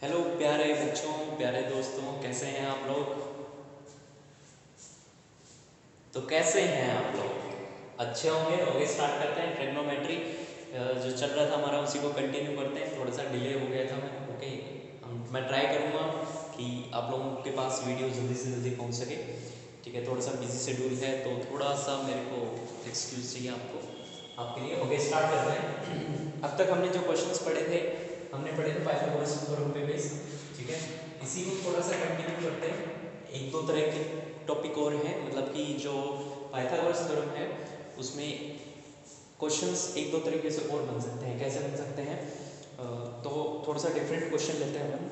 Hello प्यारे बच्चों, प्यारे दोस्तों, कैसे हैं आप लोग। तो कैसे हैं आप लोग, अच्छे होंगे। ओके, स्टार्ट करते हैं। ट्रिग्नोमेट्री जो चल रहा था हमारा उसी को कंटिन्यू करते हैं। थोड़ा सा डिले हो गया था ओके। मैं ट्राई करूँगा कि आप लोगों के पास वीडियो जल्दी से जल्दी पहुँच सके। ठीक है, थोड़ा सा बिजी शेड्यूल है तो थोड़ा सा मेरे को एक्सक्यूज़ चाहिए आपके लिए। ओके, स्टार्ट करते हैं। अब तक हमने जो क्वेश्चंस पढ़े थे, हमने पढ़े थे पाइथागोरस थ्योरम पे बेस। ठीक है, इसी को थोड़ा सा कंटिन्यू करते हैं। एक दो तरह के टॉपिक और हैं, मतलब कि जो पाइथागोरस थ्योरम है उसमें क्वेश्चंस एक दो तरीके से और बन सकते हैं। कैसे बन सकते हैं? तो थोड़ा सा डिफरेंट क्वेश्चन लेते हैं हम।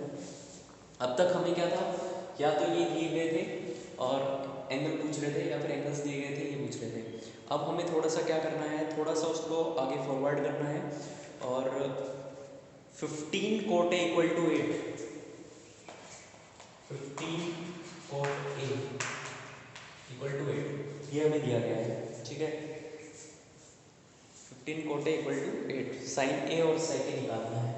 अब तक हमें क्या था, या तो ये दिए गए थे और एंगल पूछ रहे थे, या फिर एंगल्स दिए गए थे ये पूछ रहे थे। अब हमें थोड़ा सा क्या करना है, थोड़ा सा उसको आगे फॉरवर्ड करना है। और 15 cot A equal to 8, 15 cot A equal to 8 ये हमें दिया गया है। ठीक है, 15 cot A equal to 8, sine A और सेक ए निकालना है।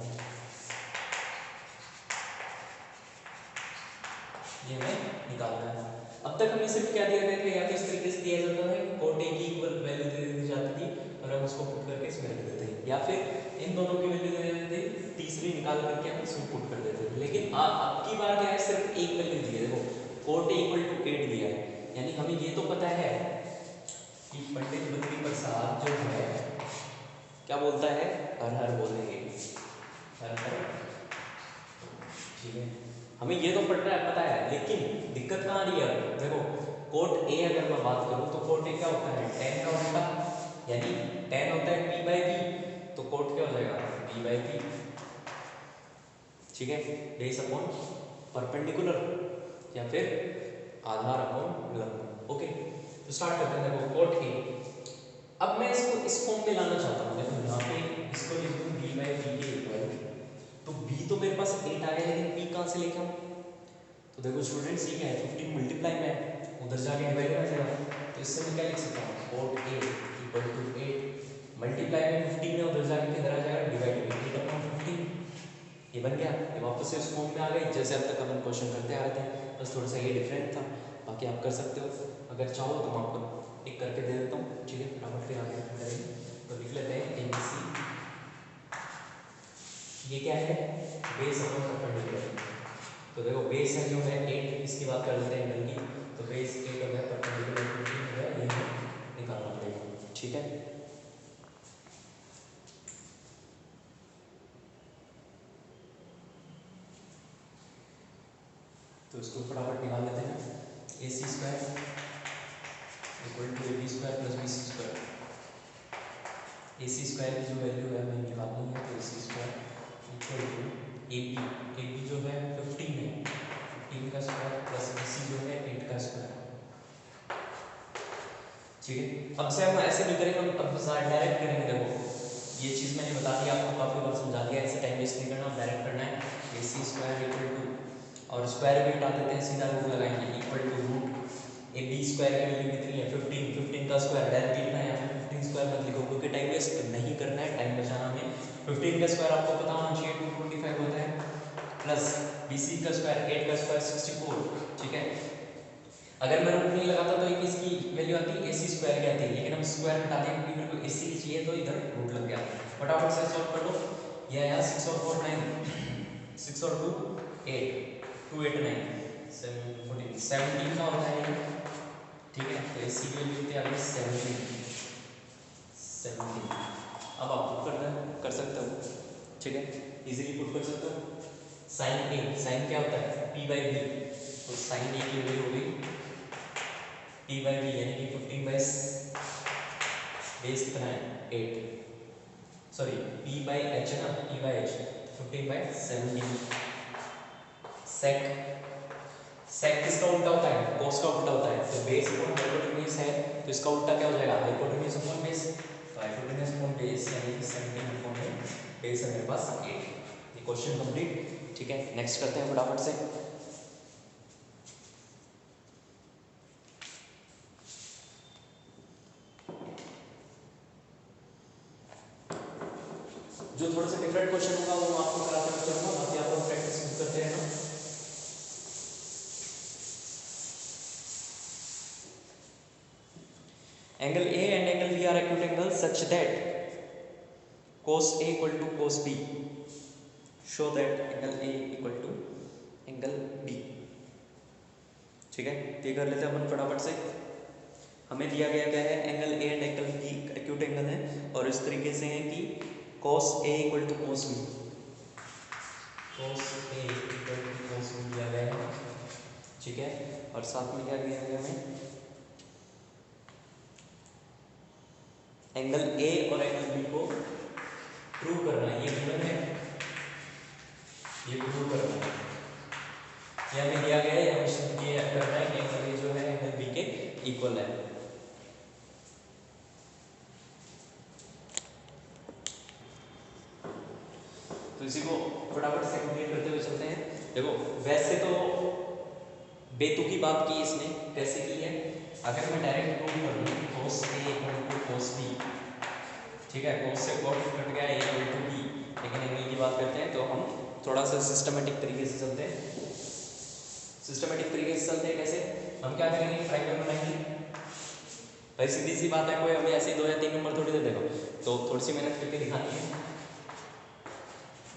ये हमें निकालना है। अब तक हमें सिर्फ क्या दिया गया था, या तो इस तरीके से दिया जाता है कोट ए की इक्वल वैल्यू दे दी जाती थी और हम उसको पुट करके इसमें रख देते हैं, या फिर इन दोनों की वैल्यू दे देते थे, तीसरी निकाल करके हम इसमें पुट कर देते थे। लेकिन अब की बार क्या है, सिर्फ एक वैल्यू दी है। देखो कोट ए इक्वल टू 8 दिया है, यानी हमें ये तो पता है कि पंडित बद्री प्रसाद जो है क्या बोलता है, हर हर बोलेंगे, हर हर। ठीक है, हमें ये तो पढ़ना है, पता है, लेकिन दिक्कत कहाँ आ रही है। अब देखो कोट ए अगर मैं बात करूँ तो कोट ए क्या होता है, टेन का उल्टा, यानी टेन होता है पी बाई बी, तो कोट क्या हो जाएगा, बी बाई पी। ठीक है, बेस अपॉन परपेंडिकुलर या फिर आधार अपॉन लंब। ओके, तो स्टार्ट करते हैं। देखो कोट ए, अब मैं इसको इस फॉर्म में लाना चाहता हूँ। देखो यहाँ पे इसको लिख दूँ बी बाई पी के इक्वल, तो b तो मेरे पास 8 आ गया, लेकिन p कहाँ से लेके आऊँ। तो देखो स्टूडेंट्स, ये क्या है, 15 मल्टीप्लाई में उधर जाके डिवाइड हो जाएगा। तो इससे मैं क्या लिख सकता हूँ, quote a equal to 8 multiply में 15 में उधर जाके किधर आ जाएगा, डिवाइड में 8 अपॉन 15। ये बन गया, ये वापस से उस फॉर्म में आ गई जैसे अब तक हम क्वेश्चन करते आ रहे थे। बस थोड़ा सा ये डिफरेंट था, बाकी आप कर सकते हो। अगर चाहो तो मैं आपको टिक करके दे देता हूँ। ठीक है, फटाफट फिर आगे करेंगे। तो लिख लेते हैं ABC, ये क्या है, बेस अपॉन परपेंडिकुलर। तो देखो बेस है जो है 8, इसकी बात कर लेते हैं एंगल की। तो बेस 8 हो गया, परपेंडिकुलर 15 हो गया, ये हमें निकालना पड़ेगा। ठीक है, तो इसको फटाफट निकाल लेते हैं। A C square equal to A B square plus B C square. A C square की जो वैल्यू है हमें निकालनी है, तो A C square equal to A B जो है 15 है, 15 का स्क्वायर प्लस बी सी जो है 8 का स्क्वायर। ठीक है, अब से हम ऐसे नहीं करेंगे, हम अब डायरेक्ट करेंगे। देखो ये चीज़ मैंने बता दी आपको, काफ़ी बार समझा दिया, ऐसे टाइम वेस्ट नहीं करना, डायरेक्ट करना है। A C square equal to, और स्क्वायर भी हटा देते हैं, सीधा रूट लगाएंगे, equal to root A B square की वैल्यू कितनी है 15, 15 का स्क्वायर डायरेक्ट लिखना है, यहाँ पे 15 स्क्वायर मत लिखो क्योंकि टाइम वेस्ट नहीं करना है, टाइम बचाना हमें। 15 का स्क्वायर आपको पता होना चाहिए 225 होता है, प्लस बी सी का स्क्वायर 8 का स्क्वायर 64। ठीक है, अगर मैं रूट नहीं लगाता तो एक इसकी वैल्यू आती है ए सी स्क्वायर की आती है, लेकिन हम स्क्वायर हटा दें क्योंकि मेरे को ए सी चाहिए, तो इधर रूट लग गया। फटाफट से सॉल्व कर लो। ये आया 6 और 4 9, 6 और 2 8, 2 8 9 7 14 17 का होता है। ठीक है, तो ए सी की वैल्यू कितनी आ गई 17, 17। अब आप पुट कर सकते हो। ठीक है, इजीली पुट कर सकते हो। साइन ए, साइन क्या होता है पी बाई बी, तो साइन ए की वैल्यू हो गई पी बाई बी, यानी कि 15 बाई बेस कितना है 8, सॉरी पी बाई एच है ना, पी बाई एच 15 बाई 17। सेक, सेक किसका उल्टा होता है, कोस का उल्टा होता है, तो बेस अपॉन हाइपोटेन्यूज है, तो इसका उल्टा क्या हो जाएगा, हाइपोटेन्यूज अपॉन बेस। तो हाइपोटेन्यूज अपॉन बेस यानी कि 17 अपॉन बेस है मेरे पास 8। ये क्वेश्चन कंप्लीट। ठीक है, नेक्स्ट करते हैं फटाफट से। जो थोड़ा सा डिफरेंट क्वेश्चन होगा वो मैं आपको कराता चलूंगा, बाकी आप लोग प्रैक्टिस डिस्कस करते हैं ना। Angle A and angle B are acute angle such that cos A equal to cos B. Show that angle A equal to angle B. ठीक है, ये कर लेते हैं अपन फटाफट से। हमें दिया गया क्या है, angle A and angle B acute angle है और इस तरीके से है कि cos A equal to cos B, cos A equal to cos B दिया गया है। ठीक है, और साथ में क्या दिया गया हमें, एंगल A और एंगल B को प्रूव करना है। ये गिवन है, ये प्रूव करना है, ये हमें दिया गया है। हमें ये करना है कि एंगल ए जो है एंगल बी के इक्वल है। तो इसी को फटाफट से कंप्लीट करते हुए चलते हैं। देखो वैसे तो बेतुकी बात की इसने, कैसे की है, अगर मैं डायरेक्ट प्रूव कर लूं cos A equal to cos B, ठीक है, cos से cos कट गया A इक्वल टू B, लेकिन एंगल की बात करते हैं तो हम थोड़ा सा सिस्टमेटिक तरीके से चलते हैं। सिस्टमेटिक तरीके से चलते हैं कैसे, हम क्या करेंगे, ट्रायंगल बनाएंगे। भाई सीधी सी बात है, कोई हमें ऐसे 2 या 3 नंबर थोड़ी दे देगा, तो थोड़ी सी मेहनत करके दिखानी है।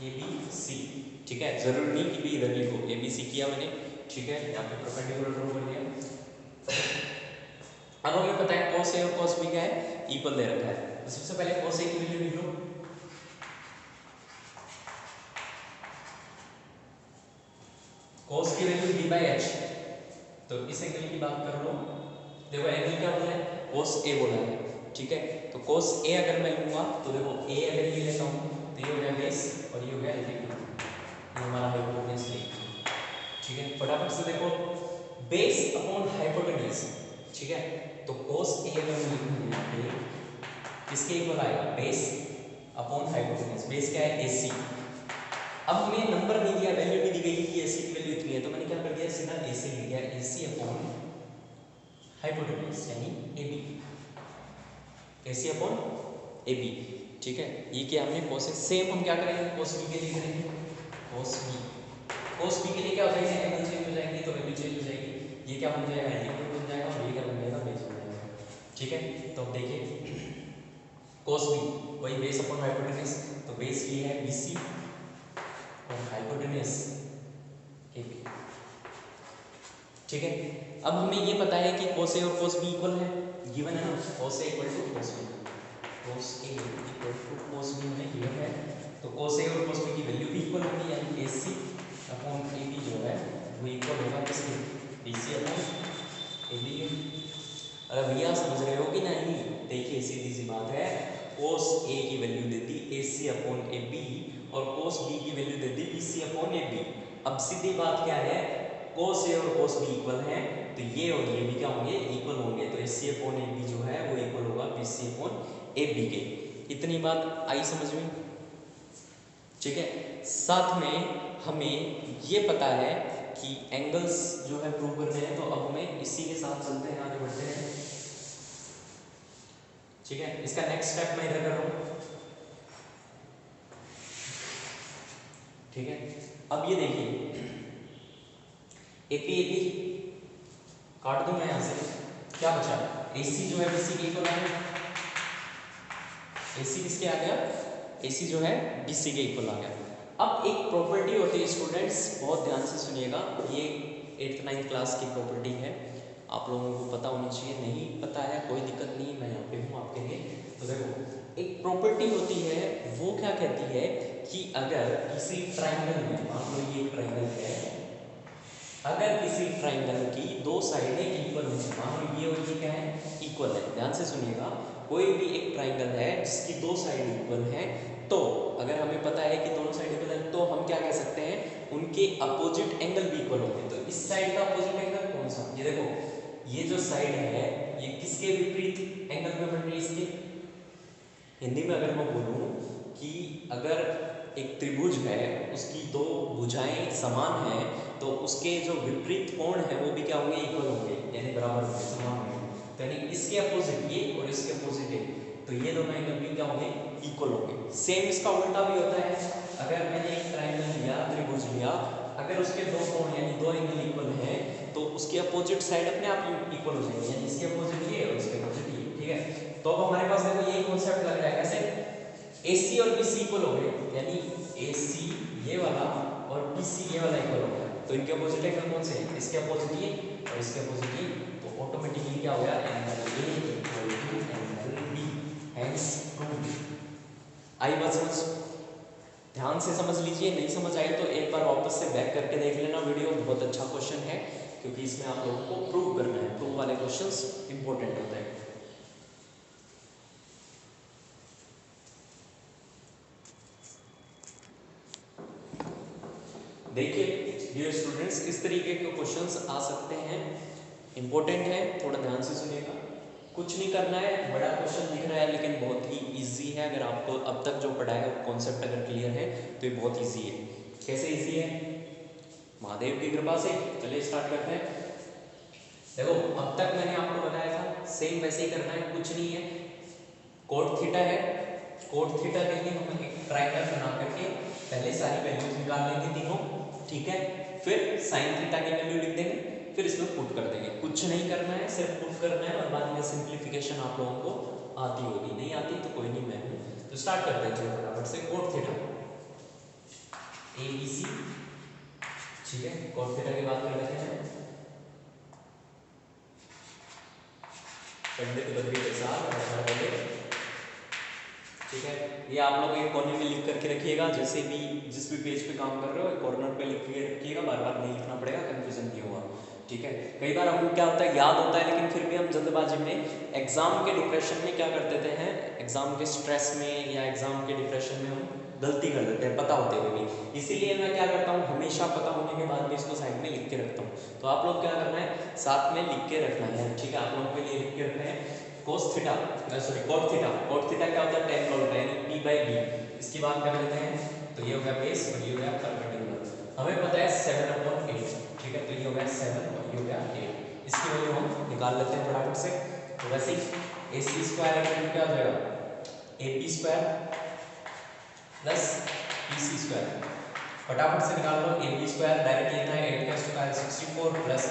ए बी सी, ठीक है, जरूरी नहीं कि भी इधर लिखो, ए बी सी किया मैंने, ठीक है, यहाँ पे परपेंडिकुलर ड्रॉ कर दिया। अब हमें पता है cos A और cos B क्या है, इक्वल दे रखा है। तो सबसे पहले cos A की वैल्यू लिख लो, cos की वैल्यू b बाई एच। तो इस एंगल की बात कर लो, देखो एंगल क्या बोला है, cos A बोला है, ठीक है। तो cos A अगर मैं लूंगा तो देखो A अगर ये लेता हूँ तो ये हो गया बेस और ये हो गया एल्टीट्यूड, ये हमारा हाइपोटेन्यूज है, ठीक है। फटाफट से देखो, बेस अपॉन हाइपोटेन्यूज, ठीक है। तो cos A अगर मैं लिखूंगा यहाँ पे किसके इक्वल आएगा, बेस अपॉन हाइपोटेन्यूज। बेस क्या है, AC। अब हमें नंबर नहीं दिया, वैल्यू नहीं दी गई कि AC की वैल्यू इतनी है, तो मैंने क्या कर दिया, सीधा AC लिख दिया, AC अपॉन हाइपोटेन्यूज यानी AB, AC अपॉन AB, ठीक है। ये क्या हमने cos A, सेम हम क्या करेंगे cos B के लिए करेंगे, cos B के लिए क्या हो जाएगा, एंगल चेंज हो जाएंगे तो वैल्यू चेंज हो जाएगी। ये क्या बन जाएगा, एल्टीट्यूड बन जाएगा और ये क्या बन जाएगा, बेस बन जाएगा, ठीक है। तो अब देखिए cos B वही बेस अपॉन हाइपोटेन्यूज, तो बेस ये है BC और हाइपोटेन्यूज AB, ठीक है। अब हमें ये पता है कि cos A और cos B इक्वल है, गिवन है ना, cos A equal to cos B, cos A equal to cos B हमें गिवन है। तो cos A और cos B की वैल्यू भी इक्वल होगी, यानी AC अपॉन AB जो है वो इक्वल होगा किसके, BC अपॉन AB। अरे भैया समझ रहे हो कि नहीं, देखिए सीधी सी बात है, cos A की वैल्यू दे दी AC अपॉन AB और cos B की वैल्यू दे दी BC अपॉन AB। अब सीधी बात क्या है, cos A और cos B इक्वल हैं, तो ये और ये भी क्या होंगे, इक्वल होंगे। तो AC अपॉन AB जो है वो इक्वल होगा BC अपॉन AB के। इतनी बात आई समझ में, ठीक है। साथ में हमें ये पता है कि एंगल्स जो है प्रूव करने हैं, तो अब हमें इसी के साथ चलते हैं, आगे बढ़ते हैं, ठीक है। इसका नेक्स्ट स्टेप मैं इधर कर रहा हूँ, ठीक है। अब ये देखिए AP काट दूं मैं यहां से, क्या बचा, AC जो है BC के इक्वल आ गया, AC किसके आ गया, AC जो है BC के इक्वल आ गया। अब एक प्रॉपर्टी होती है स्टूडेंट्स, बहुत ध्यान से सुनिएगा, ये 8th 9th क्लास की प्रॉपर्टी है, आप लोगों को पता होनी चाहिए, नहीं पता है कोई दिक्कत नहीं, मैं यहाँ पे हूँ आपके लिए। तो देखो एक प्रॉपर्टी होती है, वो क्या कहती है कि अगर किसी ट्रायंगल में, मान लो ये ट्रायंगल है, अगर किसी ट्रायंगल की 2 साइडें इक्वल हो, मान लो ये और ये क्या है, इक्वल है, ध्यान से सुनिएगा, कोई भी एक ट्रायंगल है जिसकी 2 साइड इक्वल है, तो अगर हमें पता है कि दोनों साइड इक्वल है, तो हम क्या कह सकते हैं, उनके अपोजिट एंगल भी इक्वल होंगे। तो इस साइड का अपोजिट एंगल कौन सा, ये देखो, ये जो साइड है ये किसके विपरीत एंगल में बन रही है, इसके, हिंदी में अगर मैं बोलूं कि अगर एक त्रिभुज है, उसकी 2 भुजाएं समान हैं, तो उसके जो विपरीत कोण है वो भी क्या होंगे, इक्वल होंगे, यानी बराबर होंगे, समान होंगे। तो यानी इसके अपोजिट ये और इसके अपोजिट ये, तो ये दोनों एंगल भी क्या होंगे, इक्वल होंगे। सेम इसका उल्टा भी होता है, अगर मैंने एक ट्रायंगल लिया, त्रिभुज लिया, अपोजिट साइड अपने आप इक्वल हो जाएंगे, यानी इसके अपोजिट ये और इसके अपोजिट ये, ठीक है। तो अब हमारे पास देखो यही कॉन्सेप्ट लग रहा है, कैसे AC और BC इक्वल हो गए, यानी AC ये वाला और BC ये वाला इक्वल हो गया, तो इनके अपोजिट एंगल कौन से हैं, इसके अपोजिट ये और इसके अपोजिट ये, तो ऑटोमेटिकली क्या हो गया, angle A equal to angle B, hence proved. आई बात समझ, ध्यान से समझ लीजिए, नहीं समझ आई तो एक बार वापस से बैक करके देख लेना वीडियो, बहुत अच्छा क्वेश्चन है, क्योंकि इसमें आप लोगों को प्रूव करना है, प्रूव वाले क्वेश्चंस इंपॉर्टेंट होते हैं। देखिए डियर स्टूडेंट्स, इस तरीके के क्वेश्चंस आ सकते हैं, इंपॉर्टेंट है, थोड़ा ध्यान से सुनिएगा। कुछ नहीं करना है, बड़ा क्वेश्चन दिख रहा है लेकिन बहुत ही इजी है, अगर आपको अब तक जो पढ़ा है कॉन्सेप्ट अगर क्लियर है तो ये बहुत इजी है। कैसे इजी है, महादेव की कृपा से। चलिए स्टार्ट करते हैं। देखो अब तक मैंने आपको बताया था सेम वैसे ही करना है, कुछ नहीं है। कोट थीटा है, कोट थीटा के लिए हम एक ट्रायंगल बना करके पहले सारी वैल्यूज निकाल लेंगे तीनों, ठीक है, फिर साइन थीटा की वैल्यू लिख देंगे, फिर इसमें पुट कर देंगे। कुछ नहीं करना है, सिर्फ पुट करना है, और बाद में सिंप्लीफिकेशन आप लोगों को आती होगी, नहीं आती तो कोई नहीं, मैं हूँ। तो स्टार्ट करते हैं चलो फटाफट से। कोट थीटा ABC, ठीक है, कोट थीटा की बात कर लेते हैं। पंडित बद्री प्रसाद, ठीक है, ये आप लोग एक कोने में लिख करके रखिएगा, जैसे भी जिस भी पेज पे काम कर रहे हो एक कॉर्नर पे लिख के रखिएगा, बार बार नहीं लिखना पड़ेगा, कंफ्यूजन नहीं होगा, ठीक है। कई बार हमको क्या होता है, याद होता है लेकिन फिर भी हम जल्दबाजी में एग्जाम के डिप्रेशन में क्या कर देते हैं, एग्जाम के स्ट्रेस में या एग्जाम के डिप्रेशन में हम गलती कर देते हैं पता होते हुए भी। इसीलिए मैं क्या करता हूँ, हमेशा पता होने के बाद भी इसको साइड में लिख के रखता हूँ। तो आप लोग क्या करना है, साथ में लिख के रखना है, ठीक है। आप लोगों के लिए लिख के रखना है cos theta, sorry cot theta. cot theta क्या होता है, tan का उल्टा, यानी P/B। इसकी बात कर लेते हैं, तो ये हो गया बेस और ये हो गया परपेंडिकुलर। हमें पता है 7/8, ठीक है, तो ये हो गया 7 और ये हो गया 8। इसकी वैल्यू हम निकाल लेते हैं फटाफट से। तो वैसे ही AC स्क्वायर क्या हो जाएगा, AP square plus PC square, फटाफट से निकाल लो। AB स्क्वायर डायरेक्ट लेना है, 8 का स्क्वायर 64 प्लस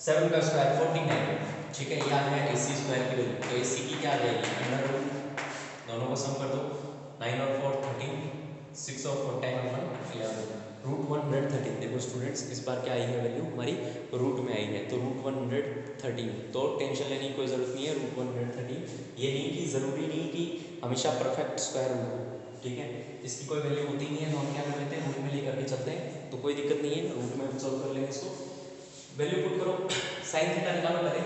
7 का स्क्वायर 49, ठीक है। यह है AC स्क्वायर की वैल्यू, तो AC की क्या आ जाएगी, अंडर रूट, दोनों को सम कर दो, 9 और 4 13, 6 और 4 10 और 1 11, रूट 113। देखो स्टूडेंट्स इस बार क्या आई है वैल्यू हमारी, रूट में आई है, तो रूट 113, तो टेंशन लेने की कोई ज़रूरत नहीं है। रूट 113, ये नहीं कि ज़रूरी नहीं कि हमेशा परफेक्ट स्क्वायर रूट हो, ठीक है, इसकी कोई वैल्यू होती नहीं है, तो हम क्या कर लेते हैं, रूट में ले करके चलते हैं, तो कोई दिक्कत नहीं है, रूट में हम सॉल्व कर लेंगे इसको। वैल्यू पुट करो, साइन थीटा निकालो पहले,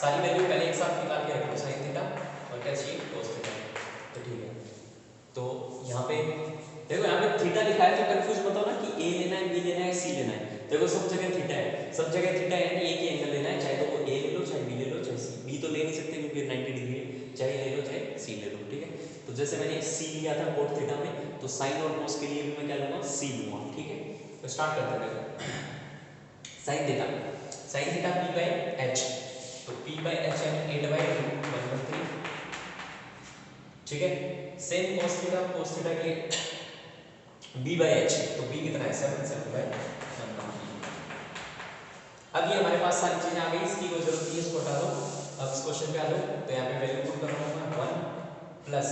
सारी वैल्यू पहले एक साथ निकाल के रखो, साइन थीटा और क्या चाहिए, cos थीटा, तो ठीक है। तो यहाँ पे देखो, यहाँ पे थीटा लिखा है तो कंफ्यूज मत हो ना कि A लेना है, B लेना है, C लेना है। देखो सब जगह थीटा है, सब जगह थीटा है, यानी एक ही एंगल लेना है, चाहे तो वो A ले लो, चाहे B ले लो, चाहे C। B तो ले नहीं सकते क्योंकि 90 डिग्री है, चाहे ले लो चाहे C ले लो, ठीक है। तो जैसे मैंने C लिया था कोट थीटा में, तो साइन और कोस के लिए भी मैं क्या लूँगा, C लूँगा, ठीक है। तो स्टार्ट करते हैं। Sine theta, sine theta P/H, तो P/H यानी 8/√1/3, ठीक है। Same cos theta, cos theta के B/H, तो B कितना है, 7/1/3। अब ये हमारे पास सारी चीजें आ गई, इसकी कोई जरूरत नहीं है, इसको हटा दो। अब इस क्वेश्चन पे आ जाओ, तो यहाँ पे वैल्यू पुट करना होगा 1 प्लस,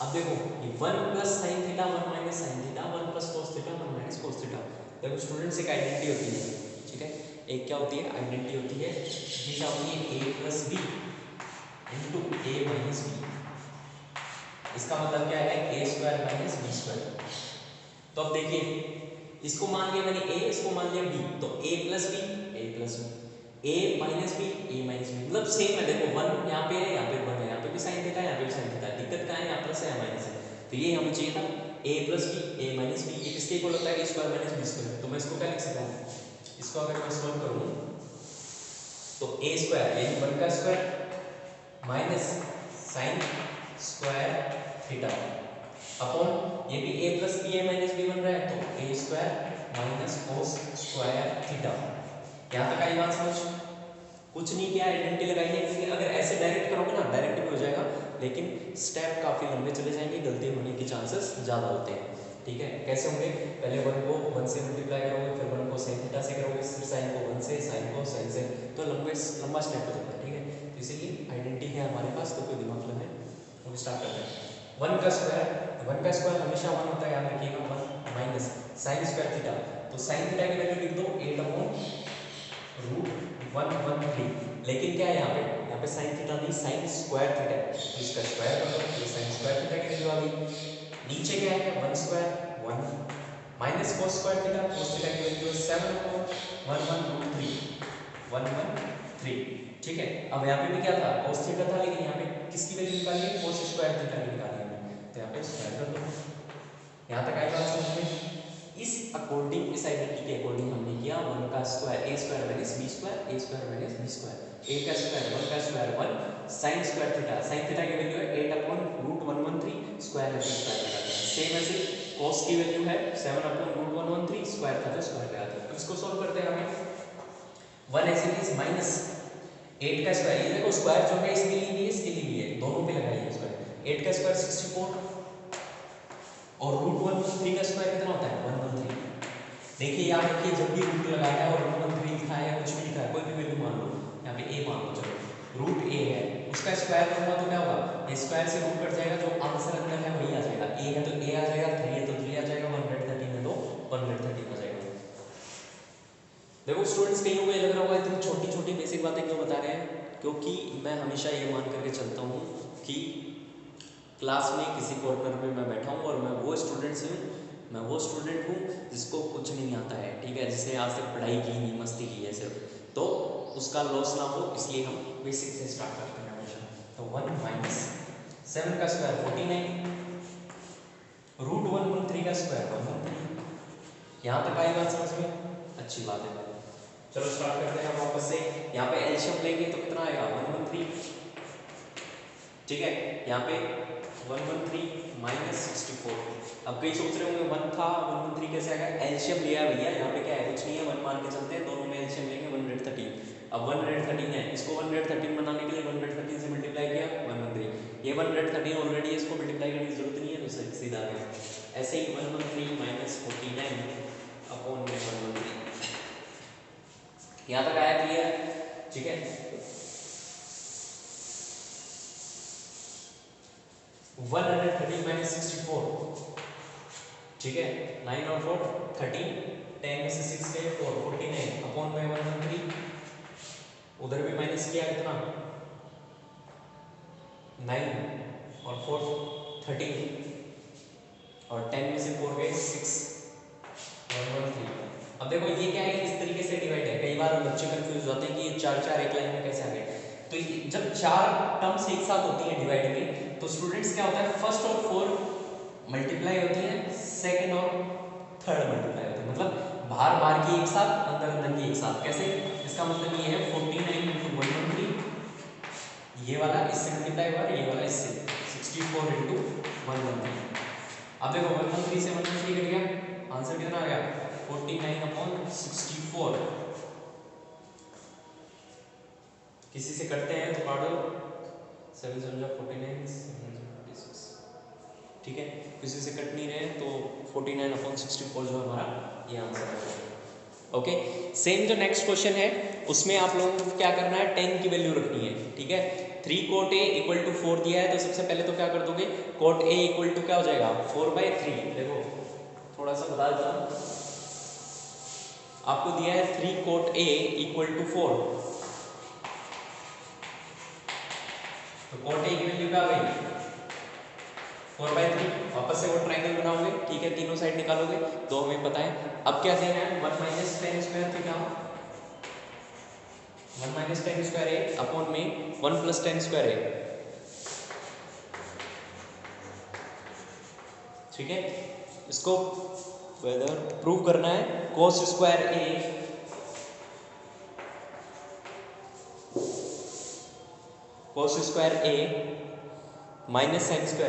अब देखो ये 1 plus sine theta 1 minus sine theta, 1 plus cos theta 1 minus cos theta. देखो स्टूडेंट्स एक आइडेंटिटी होती है, ठीक है, एक क्या होती है, आइडेंटिटी होती है, ये क्या होती है, a plus b into a minus b। इसका मतलब क्या है, a square minus b square. तो अब देखिए, इसको मान लिया मैंने a, इसको मान लिया b, तो a plus b, a plus b, a minus b, a minus b, मतलब सेम है। देखो 1 यहाँ पे है, यहाँ पे 1 है, यहाँ पे भी साइन थीटा है, यहाँ पे भी साइन थीटा है, दिक्कत कहाँ है, यहाँ प्लस है या माइनस है। तो ये हमें चाहिए था a plus b, a minus b, ये किसके इक्वल होता है, a square minus b square. तो मैं इसको क्या लिख सकता हूँ, इसको अगर मैं सॉल्व करूँ तो a स्क्वायर यानी 1 का square minus sine square theta upon, ये भी a plus b a minus b बन रहा है, तो a square minus cos square theta. यहाँ तक आई बात समझ, कुछ नहीं किया, आइडेंटिटी लगाई है, क्योंकि अगर ऐसे डायरेक्ट करोगे ना, डायरेक्ट भी हो जाएगा, लेकिन स्टेप काफी लंबे चले जाएंगे, गलती होने के चांसेस ज्यादा होते हैं। ठीक है, कैसे होंगे, पहले 1 को 1 से मल्टीप्लाई करोगे, फिर 1 को sin थीटा से करोगे, फिर sin को 1 से, sin को sin से, तो लंबा स्टेप हो जाता है। ठीक है, तो इसीलिए आइडेंटिटी है हमारे पास, तो कोई दिमाग लगाए, हम स्टार्ट करते हैं। 1 का स्क्वायर हमेशा 1 होता है, याद रखिएगा, 1 माइनस sin स्क्वायर थीटा, तो sin थीटा की वैल्यू लिख दो 8/√113, लेकिन क्या है यहाँ पे sin थीटा नहीं, sin स्क्वायर थीटा है, तो इसका स्क्वायर कर दो, ये sin स्क्वायर थीटा की वैल्यू आ गई। नीचे क्या है, 1 square 1 minus cos square theta, cos theta की वैल्यू है 7/113। ठीक है, अब यहाँ पे भी क्या था, cos थीटा था, लेकिन यहाँ पे किसकी वैल्यू निकाली है, cos स्क्वायर थीटा की निकाली है, तो यहाँ पे स्क्वायर कर दो। यहाँ तक आई बात समझ में? इस अकॉर्डिंग, इस आइडेंटिटी के अकॉर्डिंग हमने किया 1 का square a square minus b square, a square minus b square, a का स्क्वायर 1 का square 1 sin square theta, sin theta की वैल्यू है 8/√113, स्क्वायर है स्क्वायर लगा दिया। सेम ऐसे cos की वैल्यू है 7/√113, स्क्वायर था तो स्क्वायर लगा दिया। तो इसको सॉल्व करते हैं हमें 1 ऐसे इज माइनस 8 का स्क्वायर, ये देखो स्क्वायर जो है इसके लिए भी है, इसके लिए भी है, दोनों पे लगाइए स्क्वायर। 8 का स्क्वायर 64 और √113 का स्क्वायर कितना होता है 113। देखिए याद रखिए, जब भी रूट लगाया है और 113 लिखा है या कुछ भी लिखा है, कोई भी वैल्यू मान लो, यहाँ पे a मान लो, चलो रूट a है, उसका स्क्वायर करूंगा तो क्या होगा, स्क्वायर से रूट कट जाएगा, जो आंसर अंदर है वही आ जाएगा, a है तो a आ जाएगा, 3 है तो 3 आ जाएगा, 113 है तो 113 आ जाएगा। देखो स्टूडेंट्स, कईयों को ये लग रहा होगा इतनी छोटी छोटी बेसिक बातें क्यों बता रहे हैं, क्योंकि मैं हमेशा ये मान करके चलता हूँ कि क्लास में किसी कॉर्नर पे मैं बैठा हूँ और मैं वो स्टूडेंट हूँ जिसको कुछ नहीं आता है, ठीक है, जिसने आज तक पढ़ाई की नहीं, मस्ती की है सिर्फ, तो उसका लॉस ना हो, इसलिए हम बेसिक से स्टार्ट करते हैं हमेशा। तो 1 माइनस 7 का स्क्वायर 49, √113 का स्क्वायर 113। यहाँ तक आई बात समझ में? अच्छी बात है, चलो स्टार्ट करते हैं वापस से। यहाँ पे एलशियम लेंगे तो कितना आएगा 113, ठीक है, यहाँ पे 113 माइनस 64। अब कई सोच रहे होंगे 1 था 113 कैसे आएगा, एलशियम लिया भैया, यहाँ पे क्या है, कुछ नहीं है, 1 मान के चलते हैं, दोनों में एलशियम लेंगे 113। अब 113 है, इसको 113 बनाने के लिए 113 से मल्टीप्लाई किया 113, ये 113 ऑलरेडी है, इसको मल्टीप्लाई करने की जरूरत नहीं है, तो सीधा आ गया। ऐसे ही 113 माइनस 49 अपॉन में 113, यहाँ तक आया क्लियर? ठीक है, 113 माइनस 64, ठीक है, 9 और 4 13, 10 में से 6 गए 4, 49 अपॉन में 113, उधर भी माइनस किया कितना 9 और 4 13, और 10 में से 4 गए 6, 113। अब देखो ये क्या है, इस तरीके से डिवाइड है, कई बार बच्चे कंफ्यूज होते हैं कि ये 4 एक लाइन में कैसे आ गए। तो जब 4 टर्म्स एक साथ होती हैं डिवाइड में, तो स्टूडेंट्स क्या होता है, फर्स्ट और 4 मल्टीप्लाई होती है, सेकंड और थर्ड मल्टीप्लाई होती है, मतलब बाहर की एक साथ, अंदर की एक साथ। कैसे? इसका मतलब ये है 49 × 113, ये वाला इससे मल्टीप्लाई हुआ, ये वाला इससे, 64 × 113। अब देखो 113 से 113 कट गया, आंसर कितना आ गया 49/64। किसी से करते हैं तो काट दो, 7 7 49, 7 ठीक है, किसी से कट नहीं रहे तो 49/64 जो हमारा ये आंसर है। ओके, सेम जो नेक्स्ट क्वेश्चन है उसमें आप लोगों को क्या करना है, 10 की वैल्यू रखनी है, ठीक है। 3 cot A = 4 दिया है, तो सबसे पहले तो क्या कर दोगे, cot A = क्या हो जाएगा 4/3। देखो थोड़ा सा बता देता हूँ, आपको दिया है 3 cot A = 4, तो cot A की वैल्यू क्या आ गई 4/3। वापस से वो ट्रायंगल बनाओगे, ठीक है, तीनों साइड निकालोगे, तो हमें पता है। अब क्या देना है, 1 - 10² थीटा, 1 - 10² A अपॉन में 1 + 10² A, ठीक है। इसको वेदर प्रूव करना है, cos² A cos² A minus sin² A,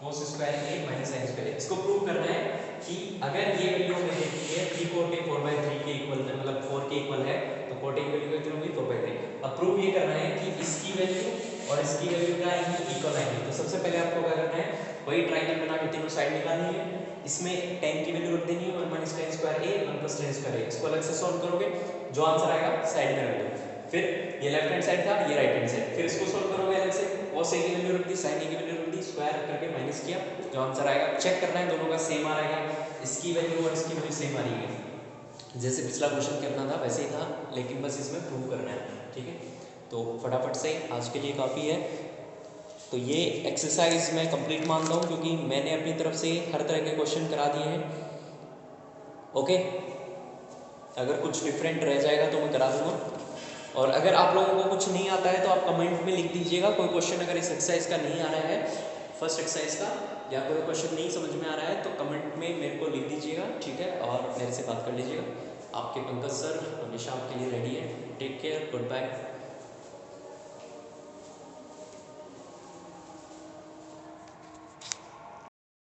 cos² A minus sin² A। इसको प्रूव करना है कि अगर ये वैल्यू हमें देखी है 3 cot A 4/3 के इक्वल, मतलब 4 के इक्वल है, तो cot A की वैल्यू कितनी होगी 4/3। अब प्रूव ये करना है कि इसकी वैल्यू और इसकी वैल्यू क्या आएगी, इक्वल आएगी। तो सबसे पहले आपको क्या करना है, वही ट्राइंगल बना के तीनों साइड निकालनी है। इसमें tan की वैल्यू रख देनी है 1 - tan square a 1 + tan square a। इसको अलग से सॉल्व करोगे, जो आंसर आएगा साइड में रख दो। फिर ये लेफ्ट हैंड साइड था, ये राइट हैंड साइड, फिर इसको सॉल्व करोगे अलग से, cos a की वैल्यू रख दी, sin a की वैल्यू रख दी, स्क्वायर करके माइनस किया, जो आंसर आएगा चेक करना है दोनों का सेम आ रहा है, इसकी वैल्यू और इसकी वैल्यू सेम आ रही है। जैसे पिछला क्वेश्चन करना था वैसे ही था, लेकिन बस इसमें प्रूव करना है, ठीक है। तो फटाफट से आज के लिए काफ़ी है। तो ये एक्सरसाइज मैं कंप्लीट मानता हूँ, क्योंकि मैंने अपनी तरफ से हर तरह के क्वेश्चन करा दिए हैं। ओके, अगर कुछ डिफरेंट रह जाएगा तो मैं करा दूँगा, और अगर आप लोगों को कुछ नहीं आता है तो आप कमेंट में लिख दीजिएगा। कोई क्वेश्चन अगर इस एक्सरसाइज का नहीं आ रहा है, फर्स्ट एक्सरसाइज का, या कोई क्वेश्चन नहीं समझ में आ रहा है, तो कमेंट में मेरे को लिख दीजिएगा, ठीक है, और मेरे से बात कर लीजिएगा। आपके पंकज सर हमेशा आपके लिए रेडी है। Take care, good bye.